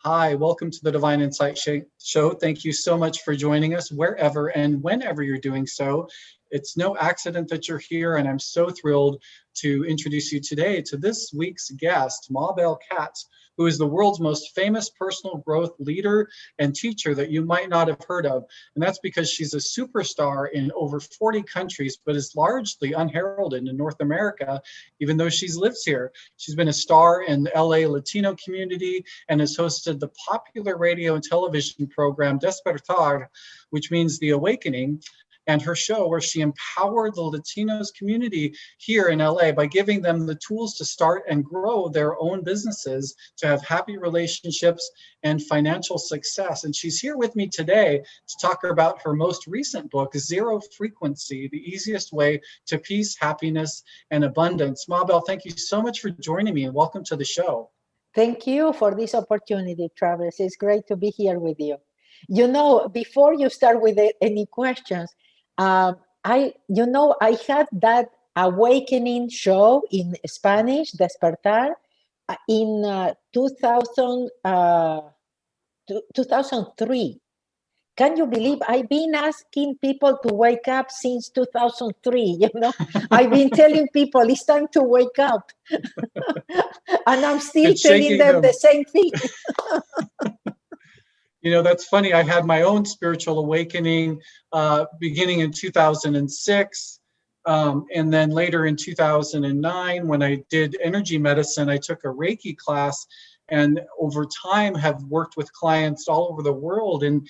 Hi, welcome to the Divine Insight Show. Thank you so much for joining us wherever and whenever you're doing so. It's no accident that you're here, and I'm so thrilled to introduce you today to this week's guest, Mabel Katz, who is the world's most famous personal growth leader and teacher that you might not have heard of. And that's because she's a superstar in over 40 countries, but is largely unheralded in North America, even though she's lives here. She's been a star in the LA Latino community and has hosted the popular radio and television program Despertar, which means the awakening, and her show where she empowered the Latinos community here in LA by giving them the tools to start and grow their own businesses, to have happy relationships and financial success. And she's here with me today to talk about her most recent book, Zero Frequency, the easiest way to peace, happiness, and abundance. Mabel, thank you so much for joining me and welcome to the show. Thank you for this opportunity, Travis. It's great to be here with you. You know, before you start with any questions, I had that awakening show in Spanish, Despertar, in 2003. Can you believe I've been asking people to wake up since 2003? I've been telling people it's time to wake up. And I'm still telling them the same thing. You know, that's funny. I had my own spiritual awakening beginning in 2006. And then later in 2009, when I did energy medicine, I took a Reiki class, and over time have worked with clients all over the world in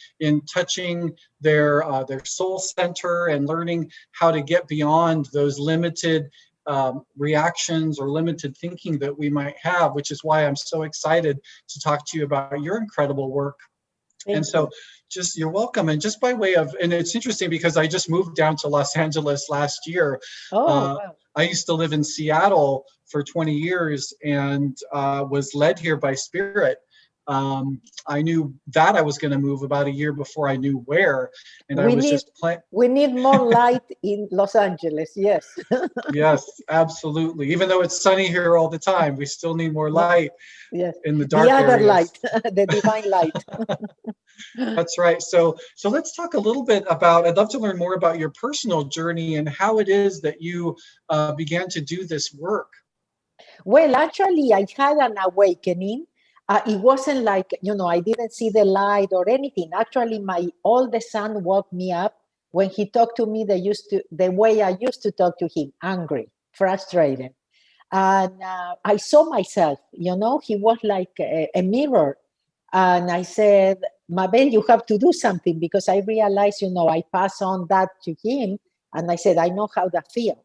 touching their soul center and learning how to get beyond those limited reactions or limited thinking that we might have, which is why I'm so excited to talk to you about your incredible work. And so you're welcome. And just by way of, and it's interesting because I just moved down to Los Angeles last year. Wow. I used to live in Seattle for 20 years and was led here by Spirit. I knew that I was going to move about a year before I knew where. And we need more light in Los Angeles, yes. Yes, absolutely. Even though it's sunny here all the time, we still need more light in the dark areas. The other light, the divine light. That's right. So let's talk a little bit about, I'd love to learn more about your personal journey and how it is that you began to do this work. Well, actually, I had an awakening. It wasn't like, I didn't see the light or anything. Actually, my oldest son woke me up when he talked to me the way I used to talk to him, angry, frustrated. And I saw myself, he was like a mirror. And I said, Mabel, you have to do something, because I realized, I pass on that to him. And I said, I know how that feels.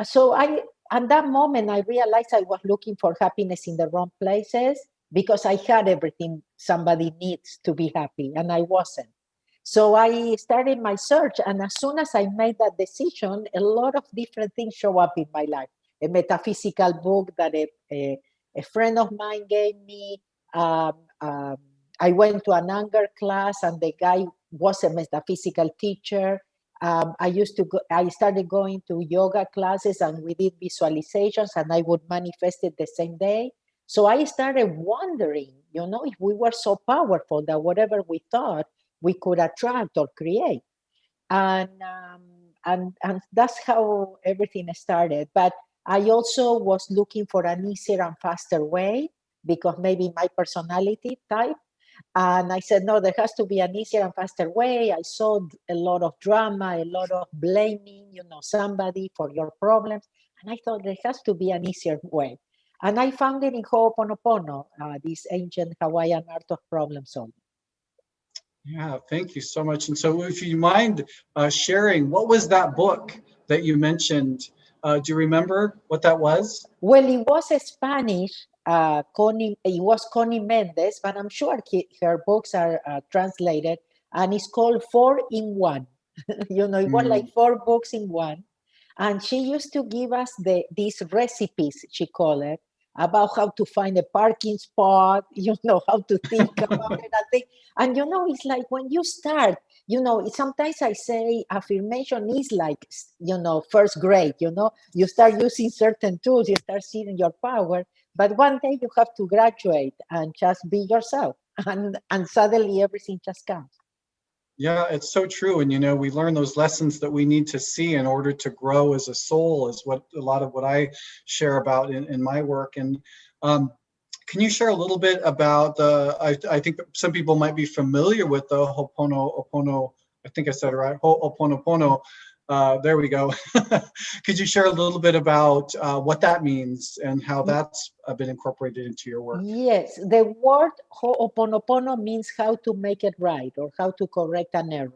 So at that moment, I realized I was looking for happiness in the wrong places, because I had everything somebody needs to be happy, and I wasn't. So I started my search, and as soon as I made that decision, a lot of different things show up in my life. A metaphysical book that a friend of mine gave me. I went to an anger class, and the guy was a metaphysical teacher. I started going to yoga classes, and we did visualizations, and I would manifest it the same day. So I started wondering, if we were so powerful that whatever we thought, we could attract or create. And that's how everything started. But I also was looking for an easier and faster way, because maybe my personality type. And I said, no, there has to be an easier and faster way. I saw a lot of drama, a lot of blaming, somebody for your problems. And I thought there has to be an easier way. And I found it in Hopono Opono, this ancient Hawaiian art of problem solving. Yeah, thank you so much. And so if you mind sharing, what was that book that you mentioned? Do you remember what that was? Well, it was a Spanish, it was Connie Mendez, but I'm sure her books are translated, and it's called 4-in-1. It was like 4 books in one. And she used to give us these recipes, she called it, about how to find a parking spot, how to think about it. And, it's like when you start, sometimes I say affirmation is like, first grade, you start using certain tools, you start seeing your power, but one day you have to graduate and just be yourself. and suddenly everything just comes. Yeah, it's so true. And, you know, we learn those lessons that we need to see in order to grow as a soul, is what a lot of what I share about in my work. And can you share a little bit about I think some people might be familiar with the Hopono Opono, I think I said it right, Hopono Opono. There we go. Could you share a little bit about what that means and how that's been incorporated into your work? Yes, the word Ho'oponopono means how to make it right or how to correct an error.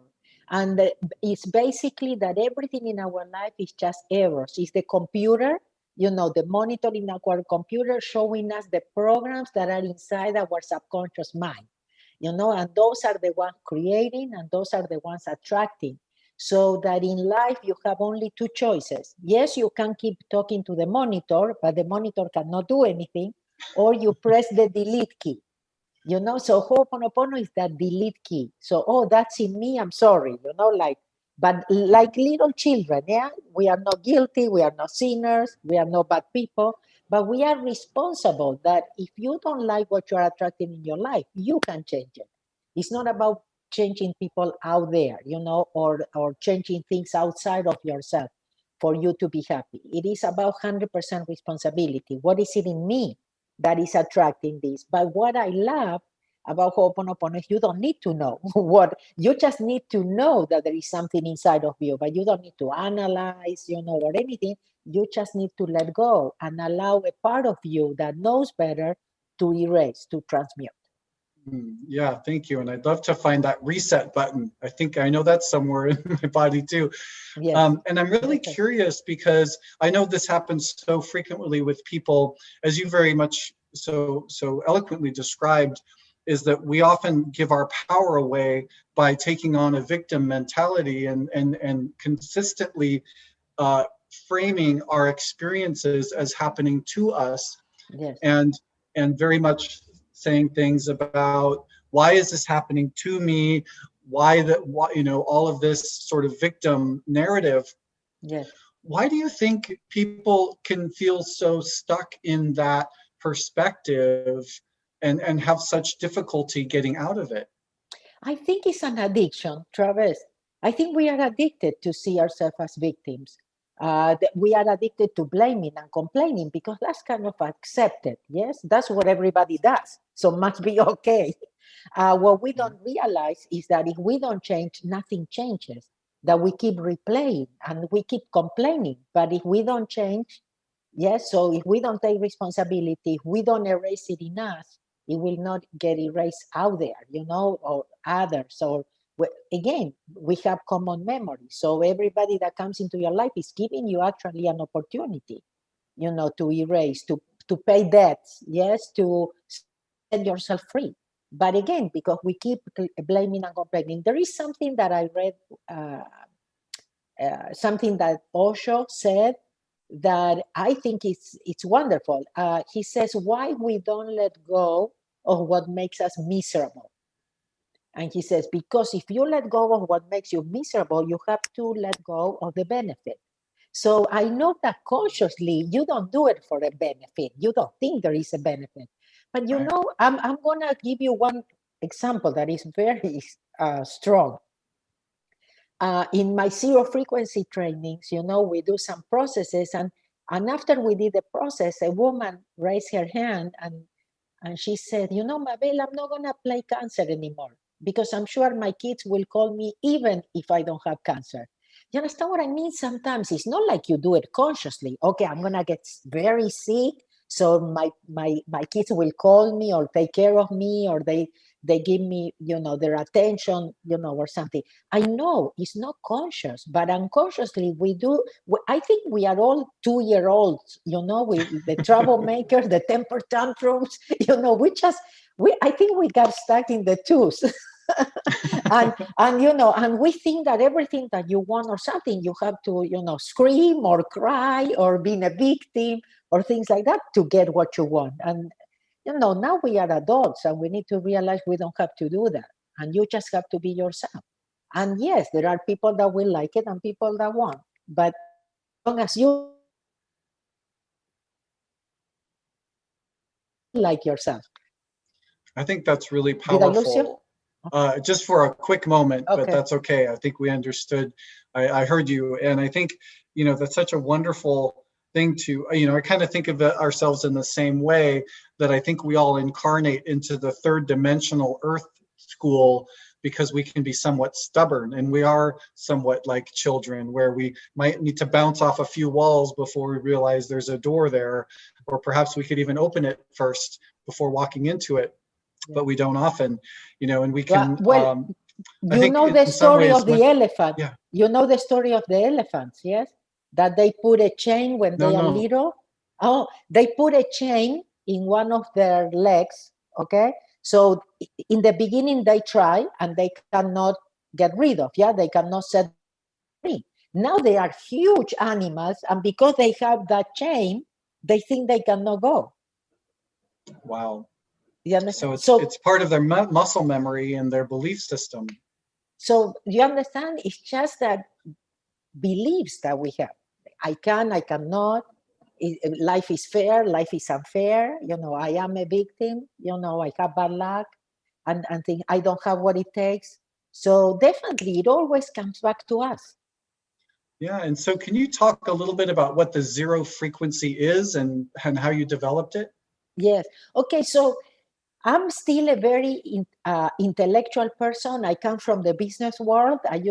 And it's basically that everything in our life is just errors. It's the computer, you know, the monitor in our computer showing us the programs that are inside our subconscious mind, you know, and those are the ones creating and those are the ones attracting. So that in life you have only two choices. Yes, you can keep talking to the monitor, but the monitor cannot do anything, or you press the delete key. You know, so Ho'oponopono is that delete key. So, oh, that's in me, I'm sorry, you know, like, but like little children, yeah, we are not guilty, we are not sinners, we are not bad people, but we are responsible that if you don't like what you are attracting in your life, you can change it. It's not about changing people out there, you know, or changing things outside of yourself for you to be happy. It is about 100% responsibility. What is it in me that is attracting this? But what I love about Ho'oponopono is you don't need to know what, you just need to know that there is something inside of you, but you don't need to analyze, you know, or anything. You just need to let go and allow a part of you that knows better to erase, to transmute. Yeah, thank you. And I'd love to find that reset button. I think I know that's somewhere in my body too. Yes. And I'm really curious because I know this happens so frequently with people, as you very much so eloquently described, is that we often give our power away by taking on a victim mentality and consistently framing our experiences as happening to us. Yes. And very much saying things about, why is this happening to me? Why, you know, all of this sort of victim narrative. Yes. Why do you think people can feel so stuck in that perspective and have such difficulty getting out of it? I think it's an addiction, Travis. I think we are addicted to see ourselves as victims. We are addicted to blaming and complaining because that's kind of accepted. Yes, that's what everybody does. So must be okay. What we don't realize is that if we don't change, nothing changes. That we keep replaying and we keep complaining. But if we don't change, yes, so if we don't take responsibility, if we don't erase it in us, it will not get erased out there, you know, or others. Or again, we have common memory. So everybody that comes into your life is giving you actually an opportunity, you know, to erase, to pay debts, yes, to set yourself free. But again, because we keep blaming and complaining, there is something that I read, something that Osho said that I think it's wonderful. He says, why we don't let go of what makes us miserable. And he says, because if you let go of what makes you miserable, you have to let go of the benefit. So I know that consciously you don't do it for a benefit. You don't think there is a benefit. But you know, I'm going to give you one example that is very strong. In my zero frequency trainings, you know, we do some processes, and after we did the process, a woman raised her hand and she said, you know, Mabel, I'm not gonna play cancer anymore because I'm sure my kids will call me even if I don't have cancer. You understand what I mean? Sometimes it's not like you do it consciously. Okay, I'm gonna get very sick, so my kids will call me or take care of me, or they give me, you know, their attention, you know, or something. I know it's not conscious, but unconsciously we do. I think we are all 2-year-olds, you know, the troublemakers, the temper tantrums, you know, I think we got stuck in the twos. and you know, and we think that everything that you want or something, you have to, you know, scream or cry or being a victim or things like that to get what you want. And you know, now we are adults and we need to realize we don't have to do that. And you just have to be yourself. And yes, there are people that will like it and people that won't. But as long as you like yourself. I think that's really Did I lose you? powerful. Just for a quick moment, but Okay. that's okay. I think we understood. I heard you, and I think that's such a wonderful thing to I kind of think of ourselves in the same way, that I think we all incarnate into the third dimensional Earth school because we can be somewhat stubborn, and we are somewhat like children, where we might need to bounce off a few walls before we realize there's a door there, or perhaps we could even open it first before walking into it, but we don't often, and we can, Well, I you think know the in some story ways, of the elephant. yeah, You know the story of the elephants, yes? That they put a chain when they are no, little. Oh, they put a chain in one of their legs, okay? So in the beginning they try and they cannot get rid of, yeah? They cannot set free. Now they are huge animals, and because they have that chain, they think they cannot go. wow. You understand? So it's part of their muscle memory and their belief system. So you understand? It's just that beliefs that we have. I can, I cannot. Life is fair, life is unfair. I am a victim. I have bad luck, and think I don't have what it takes. So definitely, it always comes back to us. Yeah, and so can you talk a little bit about what the zero frequency is and how you developed it? Yes. Okay. So I'm still a very intellectual person. I come from the business world. I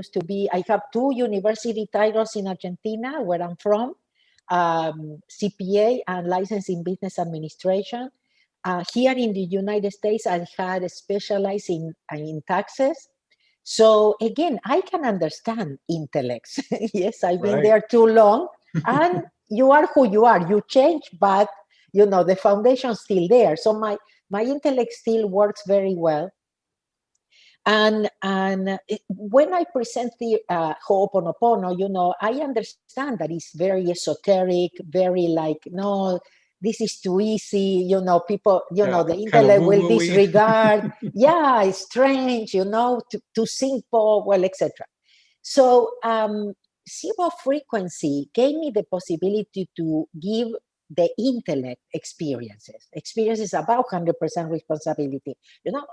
have 2 university titles in Argentina, where I'm from, CPA and license in business administration. Here in the United States, I had specialized in taxes. So again, I can understand intellects. Yes, I've been there too long. And you are who you are. You change, but the foundation's still there. So my intellect still works very well. And when I present the Hopono Opono, I understand that it's very esoteric, very like, no, this is too easy, people, the intellect will disregard. Yeah, it's strange, too simple, well, etc. So zero frequency gave me the possibility to give the intellect experiences about 100% responsibility.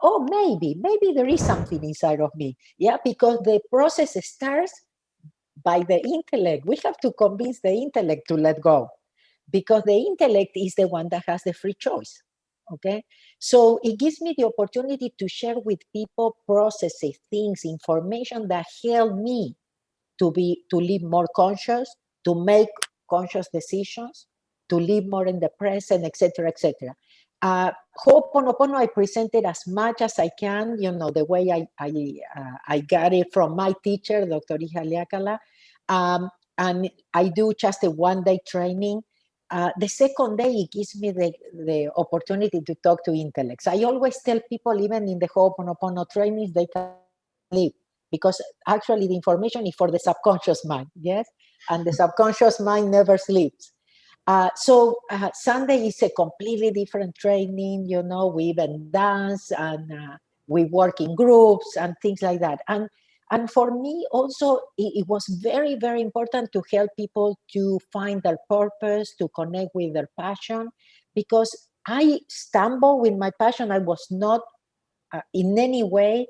Oh, maybe there is something inside of me. Yeah, because the process starts by the intellect. We have to convince the intellect to let go, because the intellect is the one that has the free choice. Okay, so it gives me the opportunity to share with people processes, things, information that help me to live more conscious, to make conscious decisions, to live more in the present, etc., etc. Ho'oponopono, I presented as much as I can, the way I got it from my teacher, Dr. Ihaliakala, and I do just a one-day training. The second day, it gives me the opportunity to talk to intellects. I always tell people, even in the Ho'oponopono trainings, they can live, because actually the information is for the subconscious mind, yes? And the subconscious mind never sleeps. So Sunday is a completely different training, we even dance, and we work in groups and things like that. And for me also, it was very, very important to help people to find their purpose, to connect with their passion, because I stumbled with my passion. I was not in any way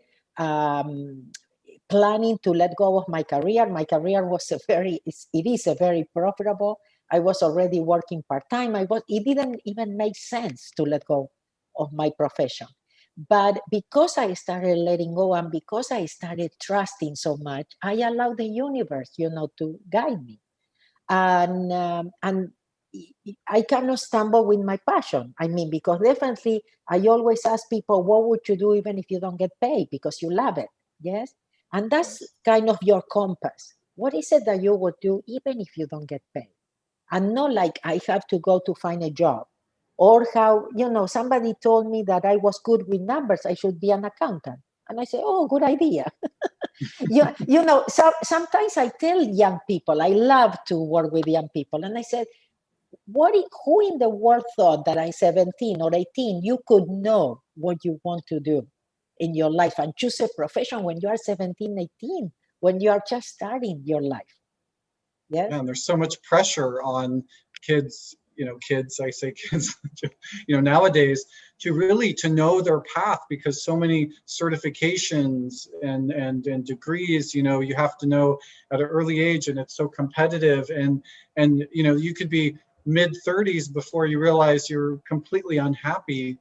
planning to let go of my career. My career was it is a very profitable. I was already working part-time. It didn't even make sense to let go of my profession. But because I started letting go, and because I started trusting so much, I allowed the universe, to guide me. And I cannot stumble with my passion. I mean, because definitely I always ask people, what would you do even if you don't get paid? Because you love it, yes? And that's kind of your compass. What is it that you would do even if you don't get paid? And not like I have to go to find a job. Or how, somebody told me that I was good with numbers, I should be an accountant. And I say, oh, good idea. Sometimes I tell young people, I love to work with young people. And I said, who in the world thought that at 17 or 18, you could know what you want to do in your life and choose a profession when you are 17, 18, when you are just starting your life? Yes. Yeah, and there's so much pressure on kids, kids, I say kids, nowadays, to really to know their path, because so many certifications and degrees, you have to know at an early age, and it's so competitive, and you could be mid 30s before you realize you're completely unhappy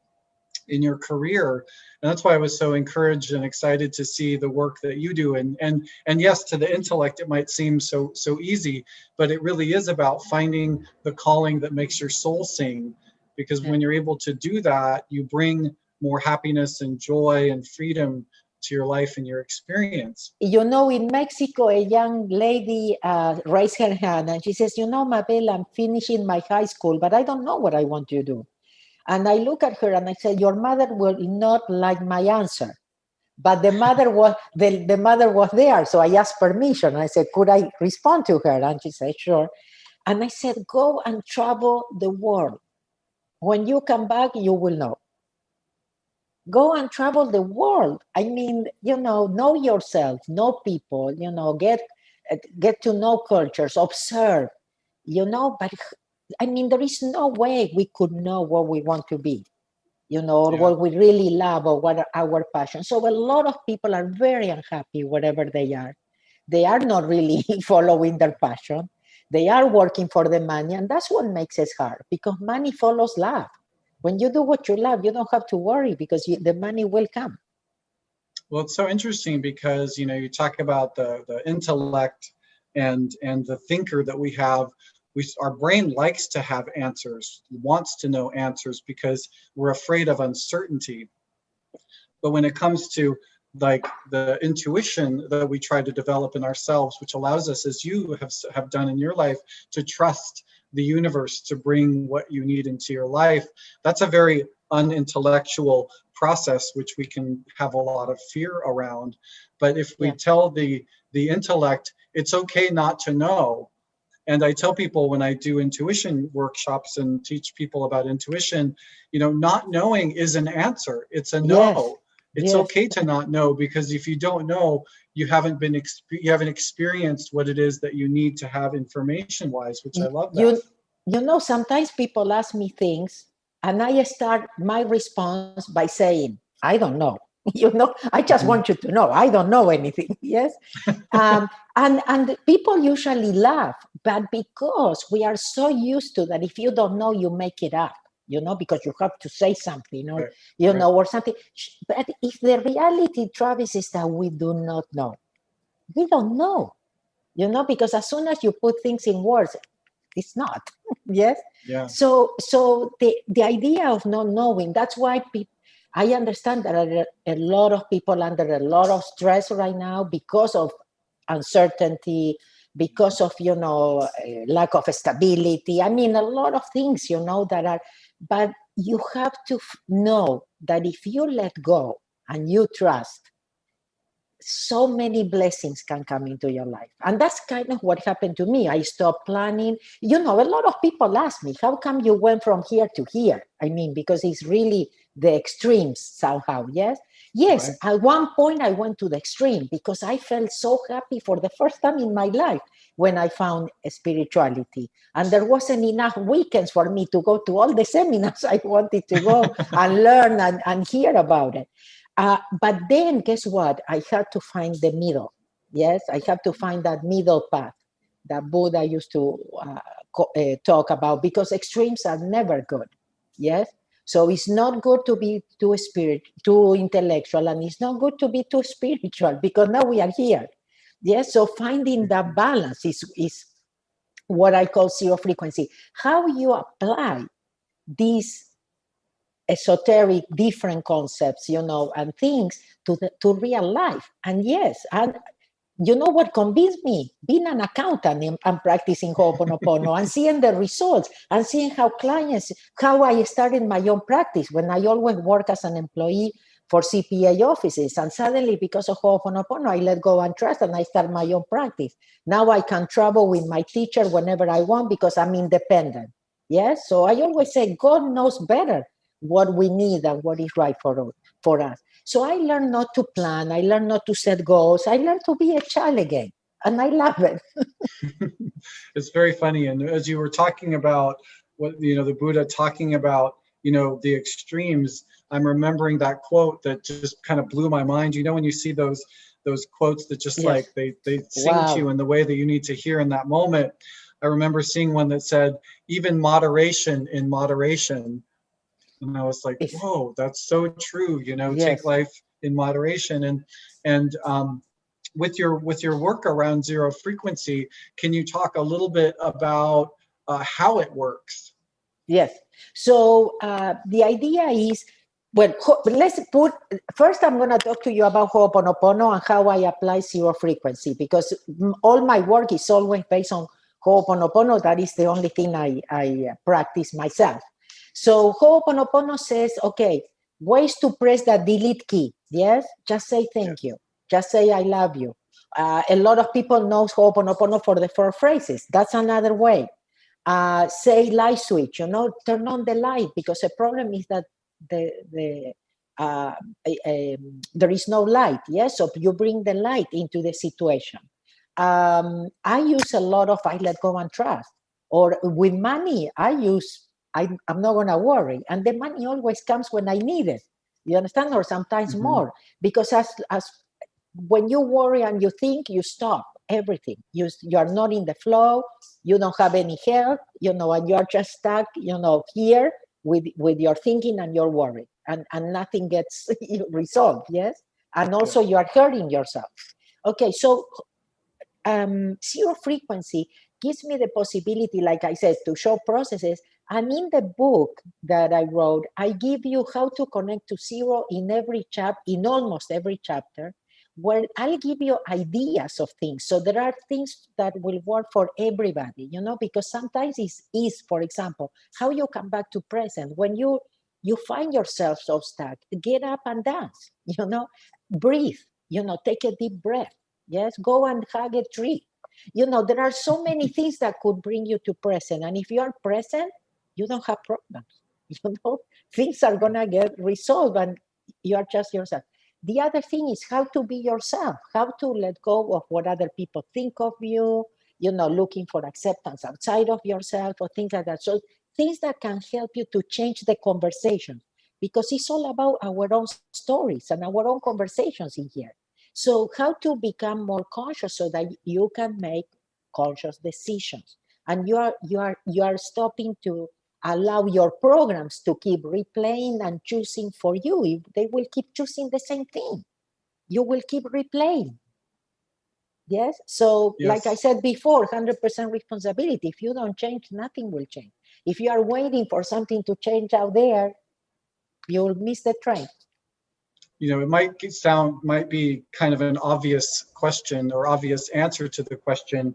in your career. And that's why I was so encouraged and excited to see the work that you do. And yes, to the intellect, it might seem so easy, but it really is about finding the calling that makes your soul sing. Because when you're able to do that, you bring more happiness and joy and freedom to your life and your experience. In Mexico, a young lady raised her hand and she says, Mabel, I'm finishing my high school, but I don't know what I want to do. And I look at her and I said, your mother will not like my answer. But the mother was there. So I asked permission. I said, could I respond to her? And she said, sure. And I said, go and travel the world. When you come back, you will know. Go and travel the world. I mean, know yourself, know people, get to know cultures, observe, but I mean, there is no way we could know what we want to be, or what we really love, or what are our passions. So a lot of people are very unhappy wherever they are. They are not really following their passion. They are working for the money, and that's what makes it hard, because money follows love. When you do what you love, you don't have to worry, because the money will come. Well, it's so interesting because, you talk about the intellect and the thinker that we have. Our brain likes to have answers, wants to know answers, because we're afraid of uncertainty. But when it comes to like the intuition that we try to develop in ourselves, which allows us, as you have done in your life, to trust the universe to bring what you need into your life, that's a very unintellectual process, which we can have a lot of fear around. But if we tell the intellect, it's okay not to know. And I tell people when I do intuition workshops and teach people about intuition, not knowing is an answer. It's a no. It's okay to not know, because if you don't know, you haven't experienced what it is that you need to have information wise, which I love that. Sometimes people ask me things and I start my response by saying, I don't know. I just want you to know, I don't know anything. Yes. And people usually laugh, but because we are so used to that, if you don't know, you make it up, because you have to say something, or, or something. But if the reality, Travis, is that we do not know, we don't know, because as soon as you put things in words, it's not. Yes. Yeah. So the idea of not knowing, that's why I understand that there are a lot of people under a lot of stress right now because of uncertainty, because of, lack of stability. I mean, a lot of things, that are, but you have to know that if you let go and you trust, so many blessings can come into your life. And that's kind of what happened to me. I stopped planning. A lot of people ask me, how come you went from here to here? I mean, because it's really the extremes somehow. Yes. Right. At one point I went to the extreme because I felt so happy for the first time in my life when I found spirituality. And there wasn't enough weekends for me to go to all the seminars I wanted to go and learn and hear about it. But then guess what? I had to find the middle. Yes, I have to find that middle path that Buddha used to talk about, because extremes are never good. Yes. So it's not good to be too intellectual, and it's not good to be too spiritual, because now we are here. Yes. So finding that balance is what I call zero frequency. How you apply these esoteric different concepts, and things to real life. And yes, and what convinced me? Being an accountant and practicing Hopono Opono and seeing the results and seeing how I started my own practice when I always work as an employee for CPA offices. And suddenly, because of Hopono Opono, I let go and trust, and I start my own practice. Now I can travel with my teacher whenever I want because I'm independent. Yes. So I always say God knows better what we need and what is right for us. So I learned not to plan. I learned not to set goals. I learned to be a child again. And I love it. It's very funny. And as you were talking about what, the Buddha talking about, the extremes. I'm remembering that quote that just kind of blew my mind. When you see those quotes that just Yes. like they sing to you Wow. in the way that you need to hear in that moment. I remember seeing one that said, even moderation in moderation. And I was like, It's, whoa, that's so true. Take yes. life in moderation. And with your work around zero frequency, can you talk a little bit about how it works? Yes. So the idea is, well, let's put, first I'm going to talk to you about Hopono Opono and how I apply zero frequency, because all my work is always based on Hopono Opono. That is the only thing I practice myself. So Hopono Opono says, okay, ways to press the delete key. Yes, just say thank you. Just say I love you. A lot of people know Hopono Opono for the four phrases. That's another way. Say light switch, turn on the light, because the problem is that there is no light. Yes, so you bring the light into the situation. I use a lot of I let go and trust. Or with money, I'm not gonna worry, and the money always comes when I need it. You understand, or sometimes more, because as when you worry and you think, you stop everything. You are not in the flow. You don't have any help, and you are just stuck, here with your thinking and your worry, and nothing gets resolved. Yes, and also you are hurting yourself. Okay, so zero frequency gives me the possibility, like I said, to show processes. And in the book that I wrote, I give you how to connect to zero in almost every chapter, where I'll give you ideas of things. So there are things that will work for everybody, because sometimes it's, for example, how you come back to present. When you find yourself so stuck, get up and dance, breathe, take a deep breath. Yes, go and hug a tree. There are so many things that could bring you to present. And if you are present, you don't have problems. Things are going to get resolved and you are just yourself. The other thing is how to be yourself, how to let go of what other people think of you, looking for acceptance outside of yourself or things like that. So things that can help you to change the conversation, because it's all about our own stories and our own conversations in here. So how to become more conscious so that you can make conscious decisions, and you are stopping to allow your programs to keep replaying and choosing for you. They will keep choosing the same thing. You will keep replaying. Yes. So like I said before, 100% responsibility. If you don't change, nothing will change. If you are waiting for something to change out there, you'll miss the train. It might be kind of an obvious question or obvious answer to the question,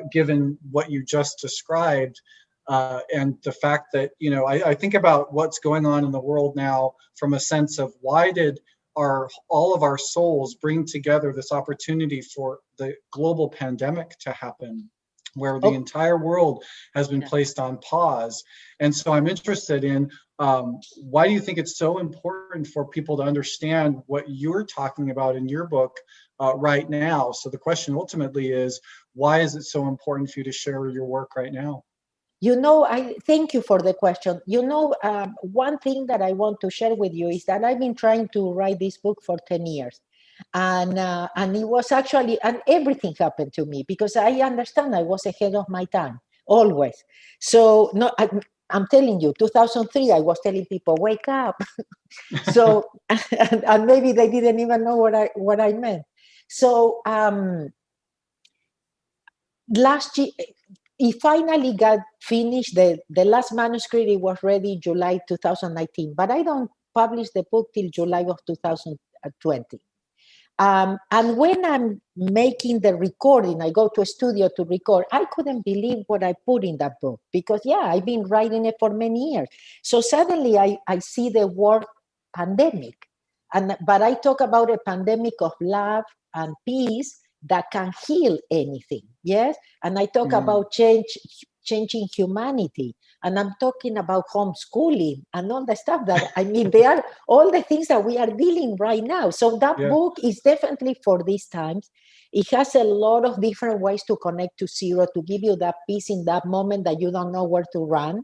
given what you just described, and the fact that, I think about what's going on in the world now from a sense of why did all of our souls bring together this opportunity for the global pandemic to happen, where the entire world has been placed on pause. And so I'm interested in, why do you think it's so important for people to understand what you're talking about in your book right now? So the question ultimately is, why is it so important for you to share your work right now? I thank you for the question. One thing that I want to share with you is that I've been trying to write this book for 10 years. And it was actually, and everything happened to me because I understand I was ahead of my time, always. So no, I'm telling you, 2003, I was telling people, wake up. So, and maybe they didn't even know what I meant. So last year, it finally got finished. The last manuscript, it was ready July 2019, but I don't publish the book till July of 2020. And when I'm making the recording, I go to a studio to record, I couldn't believe what I put in that book because, I've been writing it for many years. So suddenly I see the word pandemic, but I talk about a pandemic of love and peace that can heal anything, yes? And I talk about changing humanity, and I'm talking about homeschooling and all the stuff that, they are all the things that we are dealing right now. So that book is definitely for these times. It has a lot of different ways to connect to zero, to give you that peace in that moment that you don't know where to run.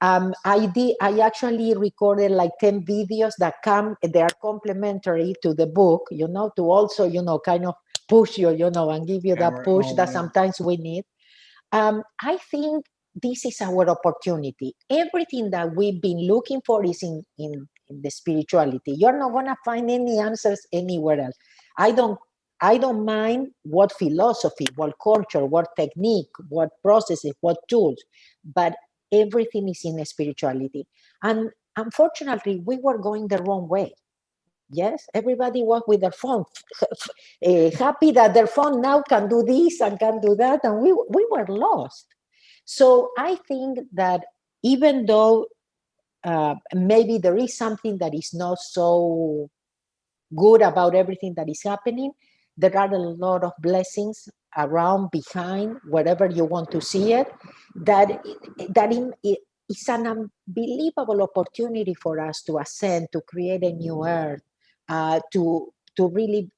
I actually recorded like 10 videos that they are complementary to the book, to also, kind of push you, and give you that push that sometimes we need. I think this is our opportunity. Everything that we've been looking for is in the spirituality. You're not going to find any answers anywhere else. I don't mind what philosophy, what culture, what technique, what processes, what tools, but everything is in spirituality. And unfortunately, we were going the wrong way. Yes, everybody was with their phone, happy that their phone now can do this and can do that, and we were lost. So I think that even though maybe there is something that is not so good about everything that is happening, there are a lot of blessings around, behind, wherever you want to see it, it's an unbelievable opportunity for us to ascend, to create a new earth, to really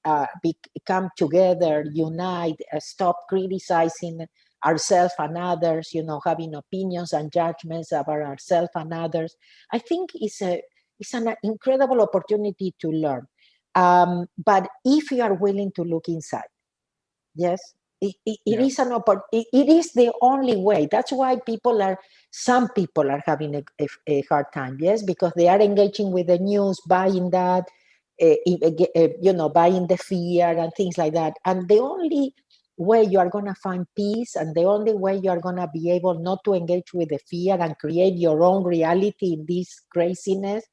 come together, unite, stop criticizing ourselves and others, having opinions and judgments about ourselves and others. I think it's an incredible opportunity to learn. But if you are willing to look inside, yes, it is it is the only way. That's why some people are having a hard time, yes, because they are engaging with the news, buying that, buying the fear and things like that. And the only way you are going to find peace, and the only way you are going to be able not to engage with the fear and create your own reality in this craziness,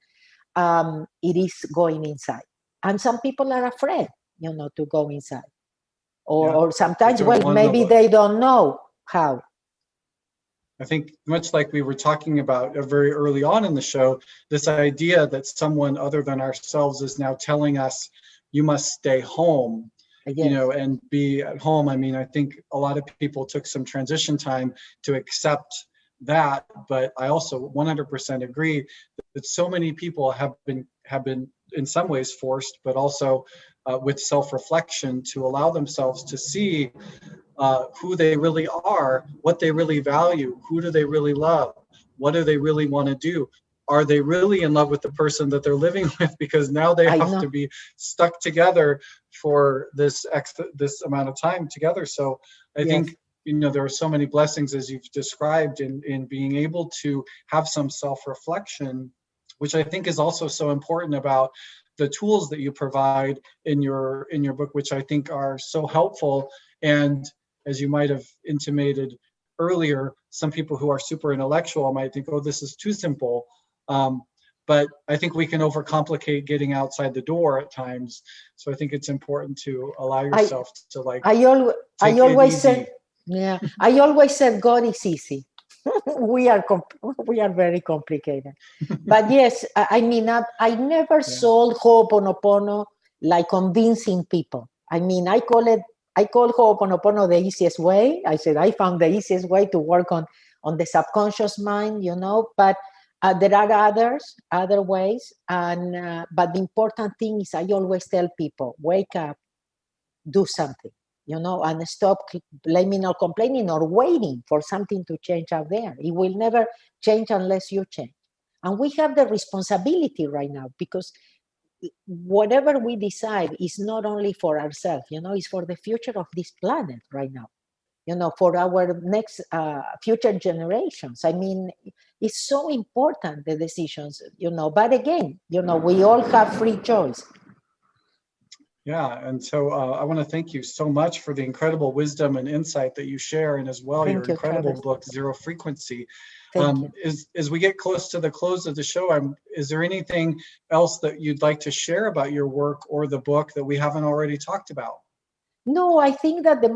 it is going inside. And some people are afraid, to go inside. Or sometimes, maybe they don't know how. I think much like we were talking about very early on in the show, this idea that someone other than ourselves is now telling us, you must stay home, and be at home. I mean, I think a lot of people took some transition time to accept that, but I also 100% agree that so many people have been in some ways forced, but also with self-reflection, to allow themselves to see who they really are, what they really value, who do they really love, what do they really want to do. Are they really in love with the person that they're living with? Because now they have to be stuck together for this amount of time together. So I think, there are so many blessings, as you've described, in being able to have some self-reflection, which I think is also so important about the tools that you provide in your book, which I think are so helpful. And as you might have intimated earlier, some people who are super intellectual might think, oh, this is too simple. But I think we can overcomplicate getting outside the door at times. So I think it's important to allow yourself to I always said God is easy. we are very complicated. But yes, I mean, I never sold Hopono Opono like convincing people. I mean, I call Hopono Opono the easiest way. I said I found the easiest way to work on the subconscious mind, but there are other ways. And but the important thing is, I always tell people, wake up, do something, and stop blaming or complaining or waiting for something to change out there. It will never change unless you change. And we have the responsibility right now, because whatever we decide is not only for ourselves, it's for the future of this planet right now, for our next future generations. I mean, it's so important, the decisions, but again, we all have free choice. Yeah, and so I want to thank you so much for the incredible wisdom and insight that you share, and as well your incredible book, Zero Frequency. As we get close to the close of the show, is there anything else that you'd like to share about your work or the book that we haven't already talked about? No, I think that the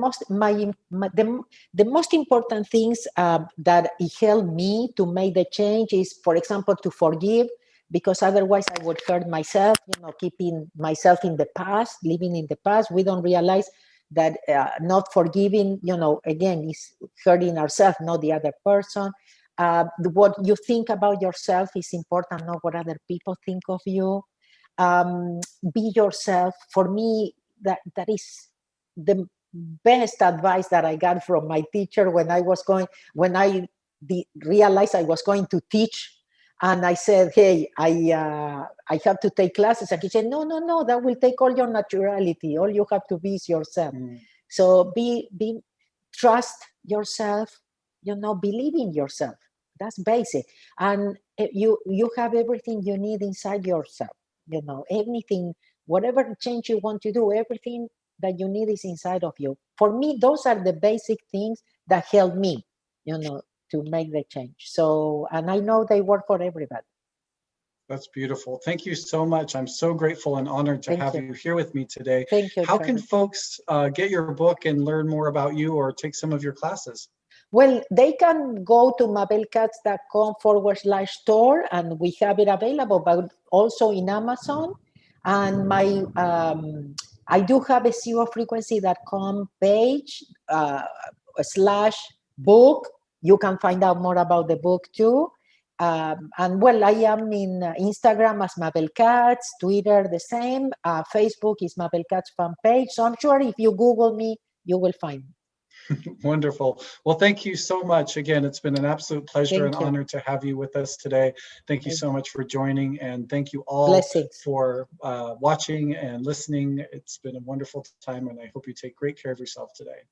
most important things that it helped me to make the change is, for example, to forgive, because otherwise I would hurt myself, keeping myself in the past, living in the past. We don't realize that not forgiving, again, is hurting ourselves, not the other person. What you think about yourself is important, not what other people think of you. Be yourself. For me, that is the best advice that I got from my teacher when I realized I was going to teach. And I said, hey, I have to take classes. And he said, no, that will take all your naturality. All you have to be is yourself. So trust yourself, believe in yourself. That's basic. And you have everything you need inside yourself. Anything, whatever change you want to do, everything that you need is inside of you. For me, those are the basic things that help me, to make the change. So, and I know they work for everybody. That's beautiful. Thank you so much. I'm so grateful and honored to have you here with me today. Thank you. How can folks get your book and learn more about you or take some of your classes? Well, they can go to mabelkatz.com/store, and we have it available, but also in Amazon. And I do have a zerofrequency.com page /book. You can find out more about the book too. And well, I am in Instagram as Mabel Katz, Twitter the same, Facebook is Mabel Katz fan page. So I'm sure if you Google me, you will find me. Wonderful. Well, thank you so much. Again, it's been an absolute pleasure and honor to have you with us today. Thank you so much for joining, and thank you all for watching and listening. It's been a wonderful time, and I hope you take great care of yourself today.